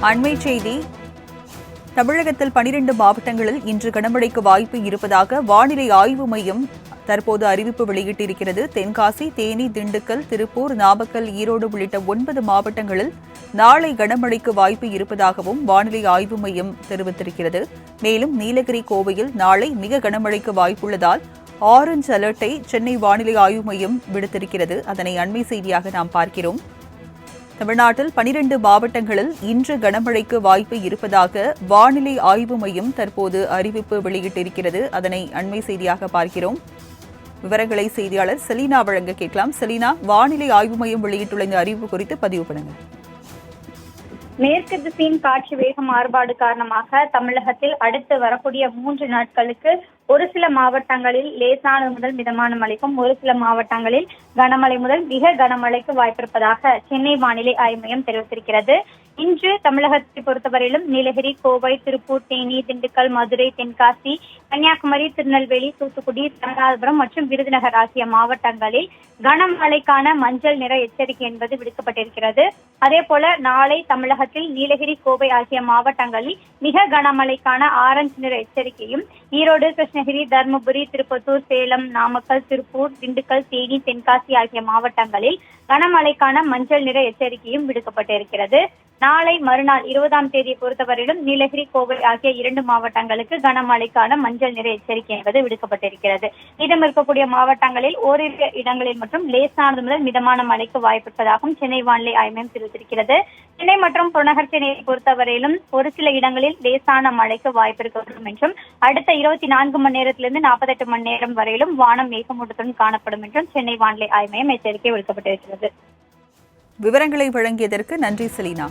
அண்மை செய்தி. தமிழகத்தில் 12 மாவட்டங்களில் இன்று கனமழைக்கு வாய்ப்பு இருப்பதாக வானிலை ஆய்வு மையம் தற்போது அறிவிப்பு வெளியிட்டிருக்கிறது. தென்காசி, தேனி, திண்டுக்கல், திருப்பூர், நாமக்கல், ஈரோடு உள்ளிட்ட 9 மாவட்டங்களில் நாளை கனமழைக்கு வாய்ப்பு இருப்பதாகவும் வானிலை ஆய்வு மையம் தெரிவித்திருக்கிறது. மேலும் நீலகிரி, கோவையில் நாளை மிக கனமழைக்கு வாய்ப்புள்ளதால் ஆரஞ்ச் அலர்ட்டை சென்னை வானிலை ஆய்வு மையம் விடுத்திருக்கிறது. அதனை அண்மை செய்தியாக நாம் பார்க்கிறோம். தமிழ்நாட்டில் 12 மாவட்டங்களில் இன்று கனமழைக்கு வாய்ப்பு இருப்பதாக வானிலை ஆய்வு மையம் தற்போது அறிவிப்பு வெளியிட்டிருக்கிறது. அதனை அண்மை செய்தியாக பார்க்கிறோம். விவரங்களை செய்தியாளர் செலீனா வழங்க கேட்கலாம். செலீனா, வானிலை ஆய்வு மையம் வெளியிட்டுள்ள இந்த அறிவிப்பு குறித்து பதிவு பண்ணுங்க. மேற்கு திசையின் காற்று வேக மாறுபாடு காரணமாக தமிழகத்தில் அடுத்து வரக்கூடிய 3 நாட்களுக்கு ஒரு சில மாவட்டங்களில் லேசான முதல் மிதமான மழைக்கும், ஒரு சில மாவட்டங்களில் கனமழை முதல் மிக கனமழைக்கு வாய்ப்பிருப்பதாக சென்னை வானிலை ஆய்வு மையம் தெரிவித்திருக்கிறது. இன்று தமிழகத்தை பொறுத்தவரையிலும் நீலகிரி, கோவை, திருப்பூர், தேனி, திண்டுக்கல், மதுரை, தென்காசி, கன்னியாகுமரி, திருநெல்வேலி, தூத்துக்குடி, ராமநாதபுரம் மற்றும் விருதுநகர் ஆகிய மாவட்டங்களில் கனமழைக்கான மஞ்சள் நிற எச்சரிக்கை என்பது விடுக்கப்பட்டிருக்கிறது. அதேபோல நாளை தமிழகத்தில் நீலகிரி, கோவை ஆகிய மாவட்டங்களில் மிக கனமழைக்கான ஆரஞ்சு நிற எச்சரிக்கையும், ஈரோடு, கிருஷ்ணகிரி, தருமபுரி, திருப்பத்தூர், சேலம், நாமக்கல், திருப்பூர், திண்டுக்கல், தேனி, தென்காசி ஆகிய மாவட்டங்களில் கனமழைக்கான மஞ்சள் நிற எச்சரிக்கையும் விடுக்கப்பட்டிருக்கிறது. நாளை மறுநாள் 20ஆம் தேதியை பொறுத்தவரையிலும் நீலகிரி, கோவை ஆகிய 2 மாவட்டங்களுக்கு கனமழைக்கான மஞ்சள் நிற எச்சரிக்கை என்பது விடுக்கப்பட்டிருக்கிறது. மீதம் இருக்கக்கூடிய மாவட்டங்களில் ஓரிரு இடங்களில் மற்றும் லேசானது முதல் மிதமான மழைக்கு வாய்ப்பிருப்பதாகவும் சென்னை வானிலை ஆய்வு மையம் தெரிவித்திருக்கிறது. சென்னை மற்றும் புறநகர் சென்னையை பொறுத்தவரையிலும் ஒரு சில இடங்களில் லேசான மழைக்கு வாய்ப்பு இருக்கக்கூடும் என்றும், அடுத்த 24 மணி நேரத்திலிருந்து 48 மணி நேரம் வரையிலும் வானம் மேகமூட்டத்துடன் காணப்படும் என்றும் சென்னை வானிலை ஆய்வு மையம் எச்சரிக்கை விடுக்கப்பட்டிருக்கிறது. விவரங்களை வழங்கியதற்கு நன்றி செலீனா.